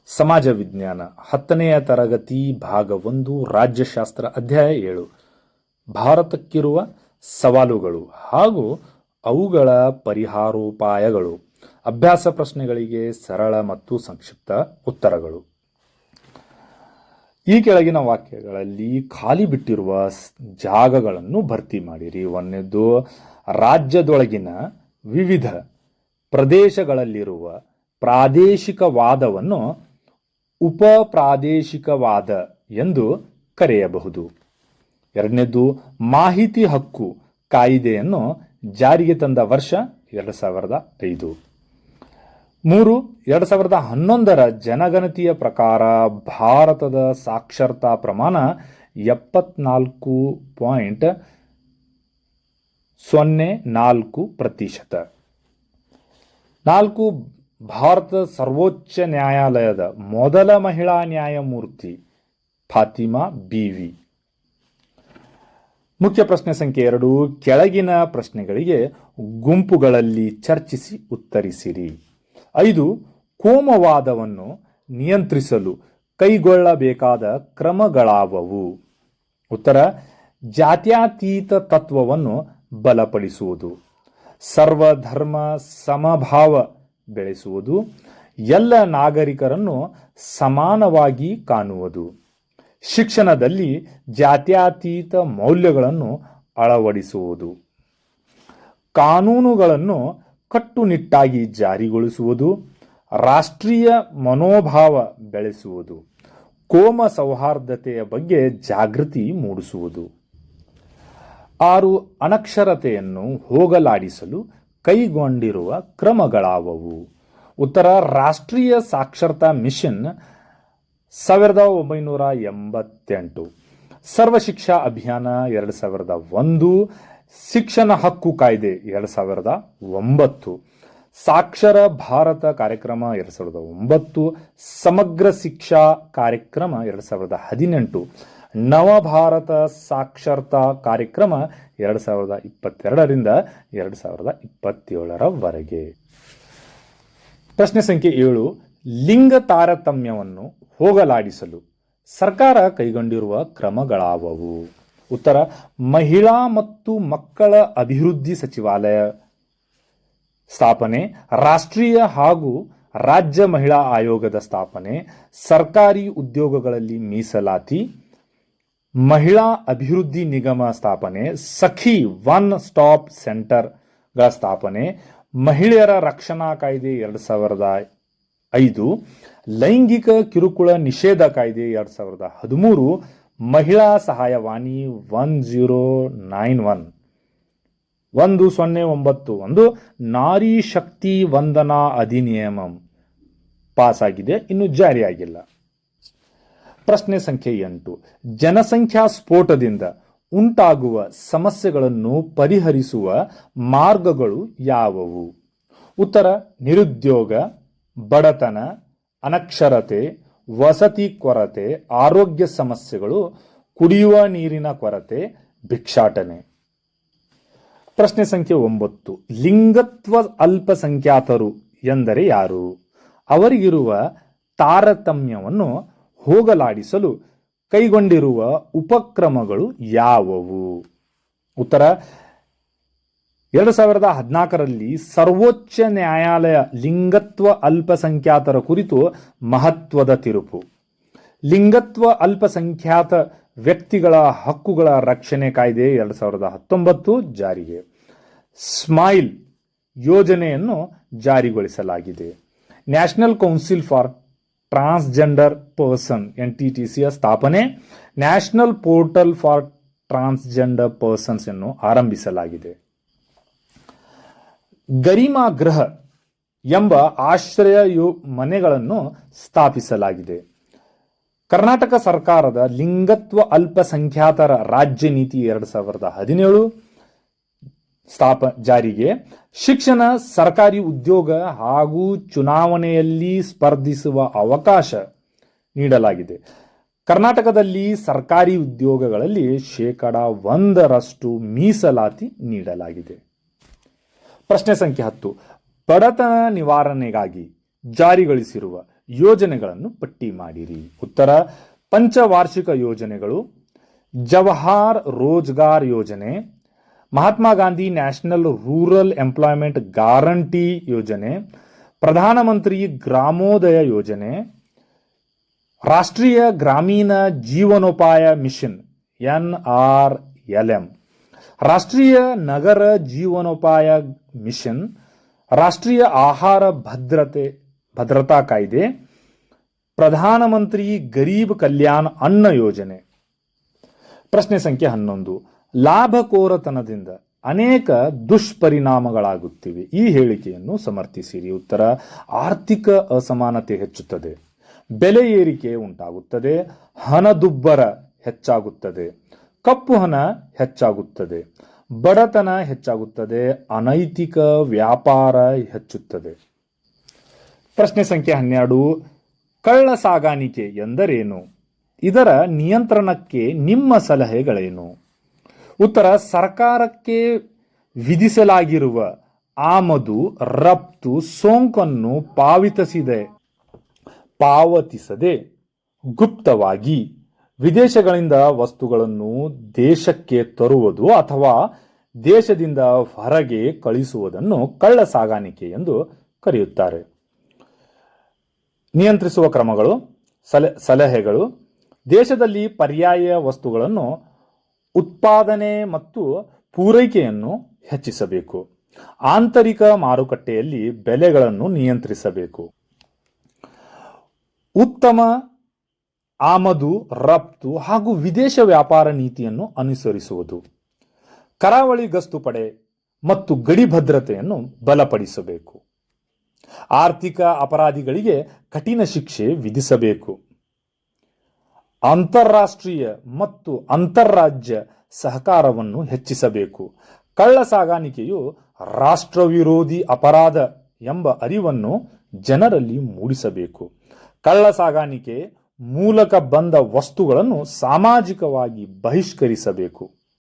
ಸಮಾಜ ವಿಜ್ಞಾನ 10ನೆಯ ತರಗತಿ ಭಾಗ 1 ರಾಜ್ಯಶಾಸ್ತ್ರ ಅಧ್ಯಾಯ 7 ಭಾರತಕ್ಕಿರುವ ಸವಾಲುಗಳು ಹಾಗೂ ಅವುಗಳ ಪರಿಹಾರೋಪಾಯಗಳು. ಅಭ್ಯಾಸ ಪ್ರಶ್ನೆಗಳಿಗೆ ಸರಳ ಮತ್ತು ಸಂಕ್ಷಿಪ್ತ ಉತ್ತರಗಳು. ಈ ಕೆಳಗಿನ ವಾಕ್ಯಗಳಲ್ಲಿ ಖಾಲಿ ಬಿಟ್ಟಿರುವ ಜಾಗಗಳನ್ನು ಭರ್ತಿ ಮಾಡಿರಿ. ಒಂದನೇದು, ರಾಜ್ಯದೊಳಗಿನ ವಿವಿಧ ಪ್ರದೇಶಗಳಲ್ಲಿರುವ ಪ್ರಾದೇಶಿಕವಾದವನ್ನು ಉಪಪ್ರಾದೇಶಿಕವಾದ ಎಂದು ಕರೆಯಬಹುದು. ಎರಡನೇದು, ಮಾಹಿತಿ ಹಕ್ಕು ಕಾಯಿದೆಯನ್ನು ಜಾರಿಗೆ ತಂದ ವರ್ಷ 2005. 3, 2011ರ ಜನಗಣತಿಯ ಪ್ರಕಾರ ಭಾರತದ ಸಾಕ್ಷರತಾ ಪ್ರಮಾಣ 74.04%. 4, ಭಾರತ ಸರ್ವೋಚ್ಚ ನ್ಯಾಯಾಲಯದ ಮೊದಲ ಮಹಿಳಾ ನ್ಯಾಯಮೂರ್ತಿ ಫಾತಿಮಾ ಬಿವಿ. ಮುಖ್ಯ ಪ್ರಶ್ನೆ ಸಂಖ್ಯೆ 2, ಕೆಳಗಿನ ಪ್ರಶ್ನೆಗಳಿಗೆ ಗುಂಪುಗಳಲ್ಲಿ ಚರ್ಚಿಸಿ ಉತ್ತರಿಸಿರಿ. 5, ಕೋಮುವಾದವನ್ನು ನಿಯಂತ್ರಿಸಲು ಕೈಗೊಳ್ಳಬೇಕಾದ ಕ್ರಮಗಳಾವವು? ಉತ್ತರ, ಜಾತ್ಯತೀತ ತತ್ವವನ್ನು ಬಲಪಡಿಸುವುದು, ಸರ್ವಧರ್ಮ ಸಮಭಾವ ಬೆಳೆಸುವುದು, ಎಲ್ಲ ನಾಗರಿಕರನ್ನು ಸಮಾನವಾಗಿ ಕಾಣುವುದು, ಶಿಕ್ಷಣದಲ್ಲಿ ಜಾತ್ಯತೀತ ಮೌಲ್ಯಗಳನ್ನು ಅಳವಡಿಸುವುದು, ಕಾನೂನುಗಳನ್ನು ಕಟ್ಟುನಿಟ್ಟಾಗಿ ಜಾರಿಗೊಳಿಸುವುದು, ರಾಷ್ಟ್ರೀಯ ಮನೋಭಾವ ಬೆಳೆಸುವುದು, ಕೋಮ ಸೌಹಾರ್ದತೆಯ ಬಗ್ಗೆ ಜಾಗೃತಿ ಮೂಡಿಸುವುದು. 6, ಅನಕ್ಷರತೆಯನ್ನು ಹೋಗಲಾಡಿಸಲು ಕೈಗೊಂಡಿರುವ ಕ್ರಮಗಳಾವವು? ಉತ್ತರ, ರಾಷ್ಟ್ರೀಯ ಸಾಕ್ಷರತಾ ಮಿಷನ್ 1988, ಸರ್ವ ಶಿಕ್ಷಾ ಅಭಿಯಾನ 2001, ಶಿಕ್ಷಣ ಹಕ್ಕು ಕಾಯ್ದೆ 2009, ಸಾಕ್ಷರ ಭಾರತ ಕಾರ್ಯಕ್ರಮ 2009, ಸಮಗ್ರ ಶಿಕ್ಷಾ ಕಾರ್ಯಕ್ರಮ 2018, ನವಭಾರತ ಸಾಕ್ಷರತಾ ಕಾರ್ಯಕ್ರಮ 2022ರಿಂದ 2027ರವರೆಗೆ. ಪ್ರಶ್ನೆ ಸಂಖ್ಯೆ 7, ಲಿಂಗ ತಾರತಮ್ಯವನ್ನು ಹೋಗಲಾಡಿಸಲು ಸರ್ಕಾರ ಕೈಗೊಂಡಿರುವ ಕ್ರಮಗಳಾವವು? ಉತ್ತರ, ಮಹಿಳಾ ಮತ್ತು ಮಕ್ಕಳ ಅಭಿವೃದ್ಧಿ ಸಚಿವಾಲಯ ಸ್ಥಾಪನೆ, ರಾಷ್ಟ್ರೀಯ ಹಾಗೂ ರಾಜ್ಯ ಮಹಿಳಾ ಆಯೋಗದ ಸ್ಥಾಪನೆ, ಸರ್ಕಾರಿ ಉದ್ಯೋಗಗಳಲ್ಲಿ ಮೀಸಲಾತಿ, ಮಹಿಳಾ ಅಭಿವೃದ್ಧಿ ನಿಗಮ ಸ್ಥಾಪನೆ, ಸಖಿ ಒನ್ ಸ್ಟಾಪ್ ಸೆಂಟರ್ಗಳ ಸ್ಥಾಪನೆ, ಮಹಿಳೆಯರ ರಕ್ಷಣಾ ಕಾಯ್ದೆ 2005, ಲೈಂಗಿಕ ಕಿರುಕುಳ ನಿಷೇಧ ಕಾಯ್ದೆ 2013, ಮಹಿಳಾ ಸಹಾಯವಾಣಿ 1091, ನಾರಿ ಶಕ್ತಿ ವಂದನಾ ಅಧಿನಿಯಮ ಪಾಸಾಗಿದೆ, ಇನ್ನು ಜಾರಿಯಾಗಿಲ್ಲ. ಪ್ರಶ್ನೆ ಸಂಖ್ಯೆ 8, ಜನಸಂಖ್ಯಾ ಸ್ಫೋಟದಿಂದ ಉಂಟಾಗುವ ಸಮಸ್ಯೆಗಳನ್ನು ಪರಿಹರಿಸುವ ಮಾರ್ಗಗಳು ಯಾವುವು? ಉತ್ತರ, ನಿರುದ್ಯೋಗ, ಬಡತನ, ಅನಕ್ಷರತೆ, ವಸತಿ ಕೊರತೆ, ಆರೋಗ್ಯ ಸಮಸ್ಯೆಗಳು, ಕುಡಿಯುವ ನೀರಿನ ಕೊರತೆ, ಭಿಕ್ಷಾಟನೆ. ಪ್ರಶ್ನೆ ಸಂಖ್ಯೆ 9, ಲಿಂಗತ್ವ ಅಲ್ಪಸಂಖ್ಯಾತರು ಎಂದರೆ ಯಾರು? ಅವರಿಗಿರುವ ತಾರತಮ್ಯವನ್ನು ಹೋಗಲಾಡಿಸಲು ಕೈಗೊಂಡಿರುವ ಉಪಕ್ರಮಗಳು ಯಾವುವು? ಉತ್ತರ, 2014ರಲ್ಲಿ ಸರ್ವೋಚ್ಚ ನ್ಯಾಯಾಲಯ ಲಿಂಗತ್ವ ಅಲ್ಪಸಂಖ್ಯಾತರ ಕುರಿತು ಮಹತ್ವದ ತೀರ್ಪು, ಲಿಂಗತ್ವ ಅಲ್ಪಸಂಖ್ಯಾತ ವ್ಯಕ್ತಿಗಳ ಹಕ್ಕುಗಳ ರಕ್ಷಣೆ ಕಾಯ್ದೆ 2019 ಜಾರಿಗೆ, ಸ್ಮೈಲ್ ಯೋಜನೆಯನ್ನು ಜಾರಿಗೊಳಿಸಲಾಗಿದೆ, national council for transgender person NTTCಯ ಸ್ಥಾಪನೆ, national portal for transgender persons ಅನ್ನು ಆರಂಭಿಸಲಾಗಿದೆ. ಗರಿಮಾ ಗೃಹ ಎಂಬ ಆಶ್ರಯ ಮನೆಗಳನ್ನು ಸ್ಥಾಪಿಸಲಾಗಿದೆ. ಕರ್ನಾಟಕ ಸರ್ಕಾರದ ಲಿಂಗತ್ವ ಅಲ್ಪಸಂಖ್ಯಾತರ ರಾಜ್ಯ ನೀತಿ 2017 ಜಾರಿಗೆ, ಶಿಕ್ಷಣ, ಸರ್ಕಾರಿ ಉದ್ಯೋಗ ಹಾಗೂ ಚುನಾವಣೆಯಲ್ಲಿ ಸ್ಪರ್ಧಿಸುವ ಅವಕಾಶ ನೀಡಲಾಗಿದೆ. ಕರ್ನಾಟಕದಲ್ಲಿ ಸರ್ಕಾರಿ ಉದ್ಯೋಗಗಳಲ್ಲಿ 1% ಮೀಸಲಾತಿ ನೀಡಲಾಗಿದೆ. ಪ್ರಶ್ನೆ ಸಂಖ್ಯೆ 10, ಬಡತನ ನಿವಾರಣೆಗಾಗಿ ಜಾರಿಗೊಳಿಸಿರುವ ಯೋಜನೆಗಳನ್ನು ಪಟ್ಟಿ ಮಾಡಿರಿ. ಉತ್ತರ: ಪಂಚವಾರ್ಷಿಕ ಯೋಜನೆಗಳು: ಜವಾಹರ್ ರೋಜ್ಗಾರ್ ಯೋಜನೆ, Mahatma Gandhi national rural employment guarantee ಯೋಜನೆ, ಪ್ರಧಾನಮಂತ್ರಿ ಗ್ರಾಮೋದಯ ಯೋಜನೆ, ರಾಷ್ಟ್ರೀಯ ಗ್ರಾಮೀಣ ಜೀವನೋಪಾಯ ಮಿಷನ್ NRLM, ರಾಷ್ಟ್ರೀಯ ನಗರ ಜೀವನೋಪಾಯ ಮಿಷನ್, ರಾಷ್ಟ್ರೀಯ ಆಹಾರ ಭದ್ರತಾ ಕಾಯ್ದೆ, ಪ್ರಧಾನಮಂತ್ರಿ ಗರೀಬ್ ಕಲ್ಯಾಣ್ ಅನ್ನ ಯೋಜನೆ. ಪ್ರಶ್ನೆ ಸಂಖ್ಯೆ 11. ಲಾಭಕೋರತನದಿಂದ ಅನೇಕ ದುಷ್ಪರಿಣಾಮಗಳಾಗುತ್ತಿವೆ. ಈ ಹೇಳಿಕೆಯನ್ನು ಸಮರ್ಥಿಸಿರಿ. ಉತ್ತರ: ಆರ್ಥಿಕ ಅಸಮಾನತೆ ಹೆಚ್ಚುತ್ತದೆ, ಬೆಲೆ ಏರಿಕೆ ಉಂಟಾಗುತ್ತದೆ, ಹಣದುಬ್ಬರ ಹೆಚ್ಚಾಗುತ್ತದೆ, ಕಪ್ಪು ಹಣ ಹೆಚ್ಚಾಗುತ್ತದೆ, ಬಡತನ ಹೆಚ್ಚಾಗುತ್ತದೆ, ಅನೈತಿಕ ವ್ಯಾಪಾರ ಹೆಚ್ಚುತ್ತದೆ. ಪ್ರಶ್ನೆ ಸಂಖ್ಯೆ 12. ಕಳ್ಳ ಸಾಗಾಣಿಕೆ ಎಂದರೇನು? ಇದರ ನಿಯಂತ್ರಣಕ್ಕೆ ನಿಮ್ಮ ಸಲಹೆಗಳೇನು? ಉತ್ತರ: ಸರ್ಕಾರಕ್ಕೆ ವಿಧಿಸಲಾಗಿರುವ ಆಮದು ರಫ್ತು ಸೋಂಕನ್ನು ಪಾವತಿಸದೆ ಗುಪ್ತವಾಗಿ ವಿದೇಶಗಳಿಂದ ವಸ್ತುಗಳನ್ನು ದೇಶಕ್ಕೆ ತರುವುದು ಅಥವಾ ದೇಶದಿಂದ ಹೊರಗೆ ಕಳಿಸುವುದನ್ನು ಕಳ್ಳ ಸಾಗಾಣಿಕೆ ಎಂದು ಕರೆಯುತ್ತಾರೆ. ನಿಯಂತ್ರಿಸುವ ಕ್ರಮಗಳು, ಸಲಹೆಗಳು: ದೇಶದಲ್ಲಿ ಪರ್ಯಾಯ ವಸ್ತುಗಳನ್ನು ಉತ್ಪಾದನೆ ಮತ್ತು ಪೂರೈಕೆಯನ್ನು ಹೆಚ್ಚಿಸಬೇಕು. ಆಂತರಿಕ ಮಾರುಕಟ್ಟೆಯಲ್ಲಿ ಬೆಲೆಗಳನ್ನು ನಿಯಂತ್ರಿಸಬೇಕು. ಉತ್ತಮ ಆಮದು ರಫ್ತು ಹಾಗೂ ವಿದೇಶ ವ್ಯಾಪಾರ ನೀತಿಯನ್ನು ಅನುಸರಿಸುವುದು. ಕರಾವಳಿ ಗಸ್ತು ಪಡೆ ಮತ್ತು ಗಡಿ ಭದ್ರತೆಯನ್ನು ಬಲಪಡಿಸಬೇಕು. ಆರ್ಥಿಕ ಅಪರಾಧಿಗಳಿಗೆ ಕಠಿಣ ಶಿಕ್ಷೆ ವಿಧಿಸಬೇಕು. ಅಂತಾರಾಷ್ಟ್ರೀಯ ಮತ್ತು ಅಂತಾರಾಜ್ಯ ಸಹಕಾರವನ್ನು ಹೆಚ್ಚಿಸಬೇಕು. ಕಳ್ಳ ಸಾಗಾಣಿಕೆಯು ರಾಷ್ಟ್ರ ವಿರೋಧಿ ಅಪರಾಧ ಎಂಬ ಅರಿವನ್ನು ಜನರಲ್ಲಿ ಮೂಡಿಸಬೇಕು. ಕಳ್ಳ ಸಾಗಾಣಿಕೆ ಮೂಲಕ ಬಂದ ವಸ್ತುಗಳನ್ನು ಸಾಮಾಜಿಕವಾಗಿ ಬಹಿಷ್ಕರಿಸಬೇಕು.